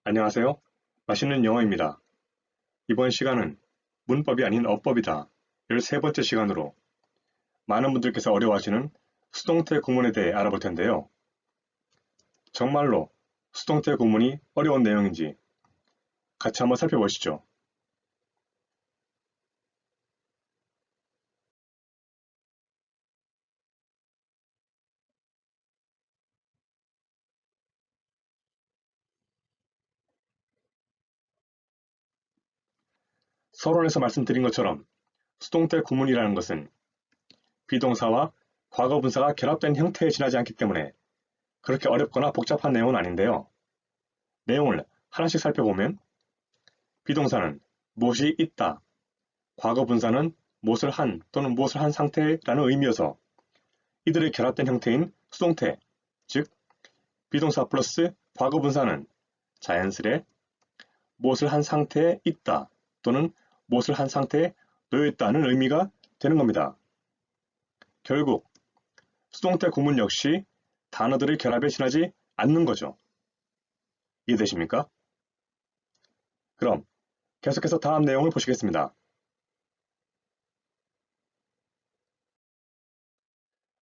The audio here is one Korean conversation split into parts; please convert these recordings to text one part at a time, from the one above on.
안녕하세요. 맛있는 영어입니다. 이번 시간은 문법이 아닌 어법이다. 13번째 시간으로 많은 분들께서 어려워하시는 수동태 구문에 대해 알아볼 텐데요. 정말로 수동태 구문이 어려운 내용인지 같이 한번 살펴보시죠. 서론에서 말씀드린 것처럼 수동태 구문이라는 것은 비동사와 과거분사가 결합된 형태에 지나지 않기 때문에 그렇게 어렵거나 복잡한 내용은 아닌데요. 내용을 하나씩 살펴보면 비동사는 무엇이 있다, 과거분사는 무엇을 한 또는 무엇을 한 상태라는 의미여서 이들의 결합된 형태인 수동태, 즉 비동사 플러스 과거분사는 자연스레 무엇을 한 상태에 있다 또는 무엇을 한 상태에 놓여있다는 의미가 되는 겁니다. 결국 수동태 구문 역시 단어들의 결합에 지나지 않는 거죠. 이해되십니까? 그럼 계속해서 다음 내용을 보시겠습니다.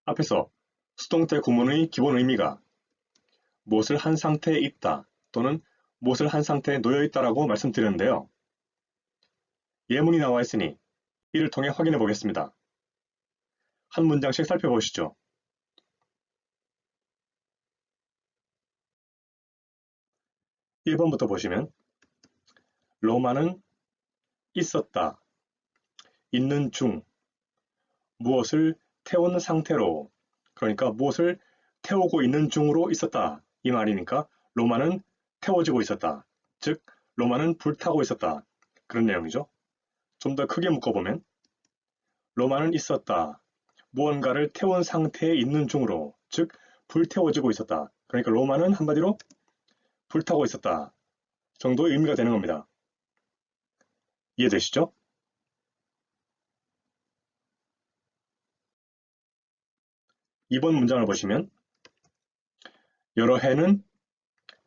앞에서 수동태 구문의 기본 의미가 무엇을 한 상태에 있다 또는 무엇을 한 상태에 놓여 있다라고 말씀드렸는데요. 예문이 나와 있으니 이를 통해 확인해 보겠습니다. 한 문장씩 살펴보시죠. 1번부터 보시면 로마는 있었다, 있는 중, 무엇을 태우는 상태로, 그러니까 무엇을 태우고 있는 중으로 있었다 이 말이니까 로마는 태워지고 있었다, 즉 로마는 불타고 있었다 그런 내용이죠. 좀 더 크게 묶어보면 로마는 있었다, 무언가를 태운 상태에 있는 중으로, 즉 불태워지고 있었다. 그러니까 로마는 한마디로 불타고 있었다 정도의 의미가 되는 겁니다. 이해되시죠? 2번 문장을 보시면 여러 해는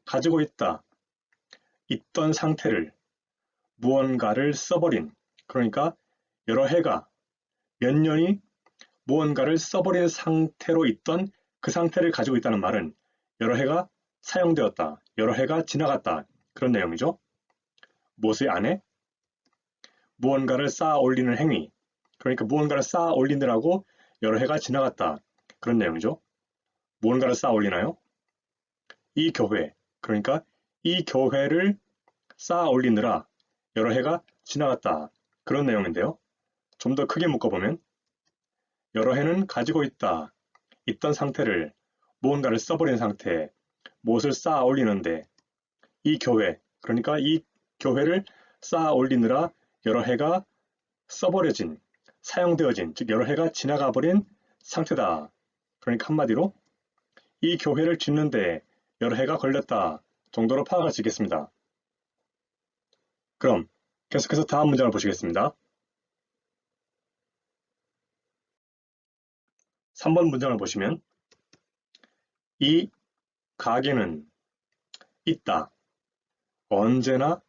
가지고 있다, 있던 상태를 무언가를 써버린, 그러니까 여러 해가 몇 년이 무언가를 써버린 상태로 있던 그 상태를 가지고 있다는 말은 여러 해가 사용되었다, 여러 해가 지나갔다 그런 내용이죠. 무엇의 안에? 무언가를 쌓아 올리는 행위, 그러니까 무언가를 쌓아 올리느라고 여러 해가 지나갔다 그런 내용이죠. 무언가를 쌓아 올리나요? 이 교회, 그러니까 이 교회를 쌓아 올리느라 여러 해가 지나갔다 그런 내용인데요. 좀 더 크게 묶어보면 여러 해는 가지고 있다, 있던 상태를 무언가를 써버린 상태, 무엇을 쌓아 올리는데 이 교회, 그러니까 이 교회를 쌓아 올리느라 여러 해가 써버려진, 사용되어진, 즉 여러 해가 지나가 버린 상태다. 그러니까 한마디로 이 교회를 짓는데 여러 해가 걸렸다 정도로 파악할 수 있겠습니다. 그럼 계속해서 다음 문장을 보시겠습니다. 3번 문장을 보시면 이 가게는 있다, 언제나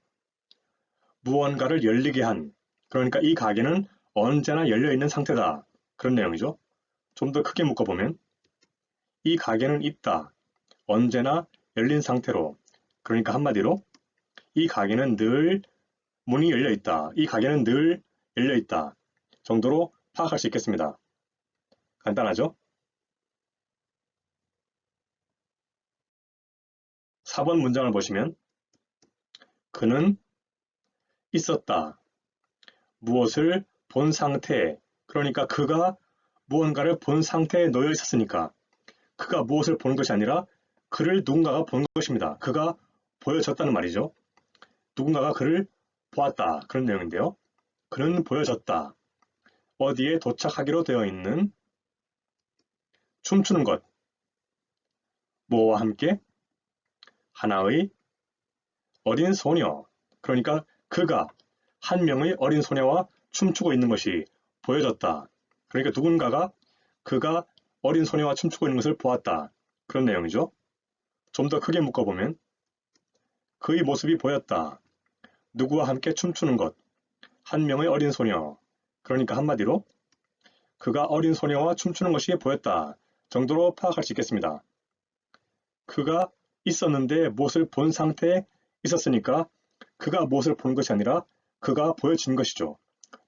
무언가를 열리게 한, 그러니까 이 가게는 언제나 열려있는 상태다 그런 내용이죠. 좀 더 크게 묶어보면 이 가게는 있다, 언제나 열린 상태로, 그러니까 한마디로 이 가게는 늘 문이 열려 있다, 이 가게는 늘 열려 있다 정도로 파악할 수 있겠습니다. 간단하죠? 4번 문장을 보시면 그는 있었다, 무엇을 본 상태에, 그러니까 그가 무언가를 본 상태에 놓여 있었으니까 그가 무엇을 본 것이 아니라 그를 누군가가 본 것입니다. 그가 보여졌다는 말이죠. 누군가가 그를 보았다 그런 내용인데요. 그는 보여졌다, 어디에 도착하기로 되어 있는 춤추는 것, 뭐와 함께? 하나의 어린 소녀, 그러니까 그가 한 명의 어린 소녀와 춤추고 있는 것이 보여졌다. 그러니까 누군가가 그가 어린 소녀와 춤추고 있는 것을 보았다 그런 내용이죠. 좀 더 크게 묶어보면 그의 모습이 보였다. 누구와 함께 춤추는 것. 한 명의 어린 소녀. 그러니까 한마디로 그가 어린 소녀와 춤추는 것이 보였다 정도로 파악할 수 있겠습니다. 그가 있었는데 무엇을 본 상태에 있었으니까 그가 무엇을 본 것이 아니라 그가 보여진 것이죠.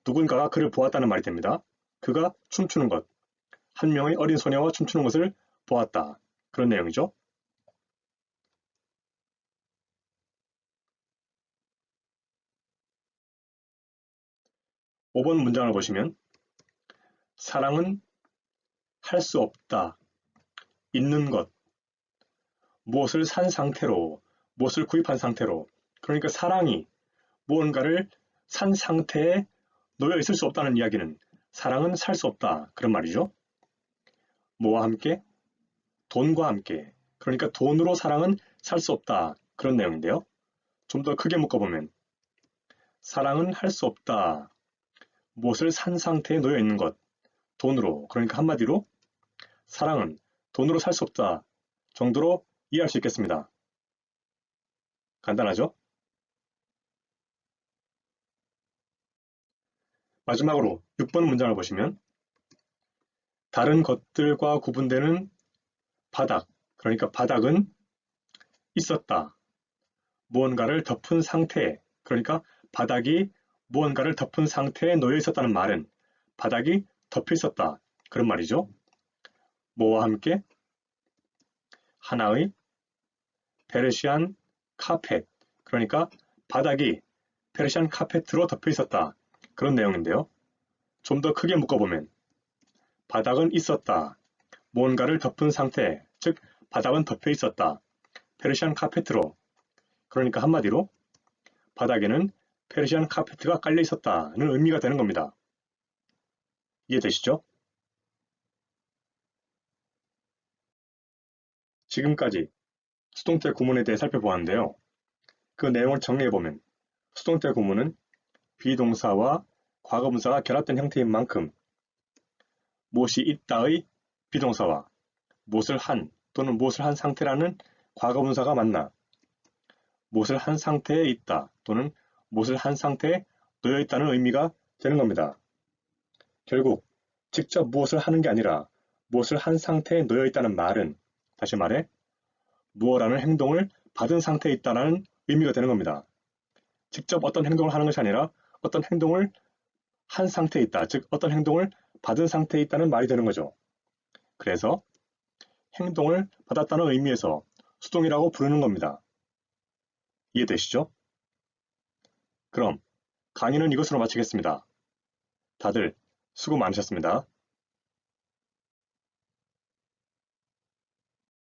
누군가가 그를 보았다는 말이 됩니다. 그가 춤추는 것. 한 명의 어린 소녀와 춤추는 것을 보았다. 그런 내용이죠. (5번) 문장을 보시면 사랑은 할 수 없다. 있는 것. 무엇을 산 상태로, 무엇을 구입한 상태로. 그러니까 사랑이 무언가를 산 상태에 놓여 있을 수 없다는 이야기는 사랑은 살 수 없다. 그런 말이죠. 뭐와 함께? 돈과 함께. 그러니까 돈으로 사랑은 살 수 없다. 그런 내용인데요. 좀 더 크게 묶어보면 사랑은 할 수 없다. 무엇을 산 상태에 놓여 있는 것. 돈으로. 그러니까 한마디로 사랑은 돈으로 살 수 없다. 정도로 이해할 수 있겠습니다. 간단하죠? 마지막으로 6번 문장을 보시면 다른 것들과 구분되는 바닥. 그러니까 바닥은 있었다. 무언가를 덮은 상태. 그러니까 바닥이 무언가를 덮은 상태에 놓여 있었다는 말은 바닥이 덮여 있었다. 그런 말이죠. 뭐와 함께? 하나의 페르시안 카펫. 그러니까 바닥이 페르시안 카펫으로 덮여 있었다. 그런 내용인데요. 좀 더 크게 묶어보면 바닥은 있었다. 무언가를 덮은 상태, 즉 바닥은 덮여 있었다. 페르시안 카펫으로. 그러니까 한마디로 바닥에는 페르시안 카페트가 깔려 있었다는 의미가 되는 겁니다. 이해되시죠? 지금까지 수동태 구문에 대해 살펴보았는데요. 그 내용을 정리해보면 수동태 구문은 비동사와 과거분사가 결합된 형태인 만큼 무엇이 있다의 비동사와 무엇을 한 또는 무엇을 한 상태라는 과거분사가 만나 무엇을 한 상태에 있다 또는 무엇을 한 상태에 놓여 있다는 의미가 되는 겁니다. 결국 직접 무엇을 하는 게 아니라 무엇을 한 상태에 놓여 있다는 말은 다시 말해 무엇라는 행동을 받은 상태에 있다는 의미가 되는 겁니다. 직접 어떤 행동을 하는 것이 아니라 어떤 행동을 한 상태에 있다, 즉 어떤 행동을 받은 상태에 있다는 말이 되는 거죠. 그래서 행동을 받았다는 의미에서 수동이라고 부르는 겁니다. 이해되시죠? 그럼 강의는 이것으로 마치겠습니다. 다들 수고 많으셨습니다.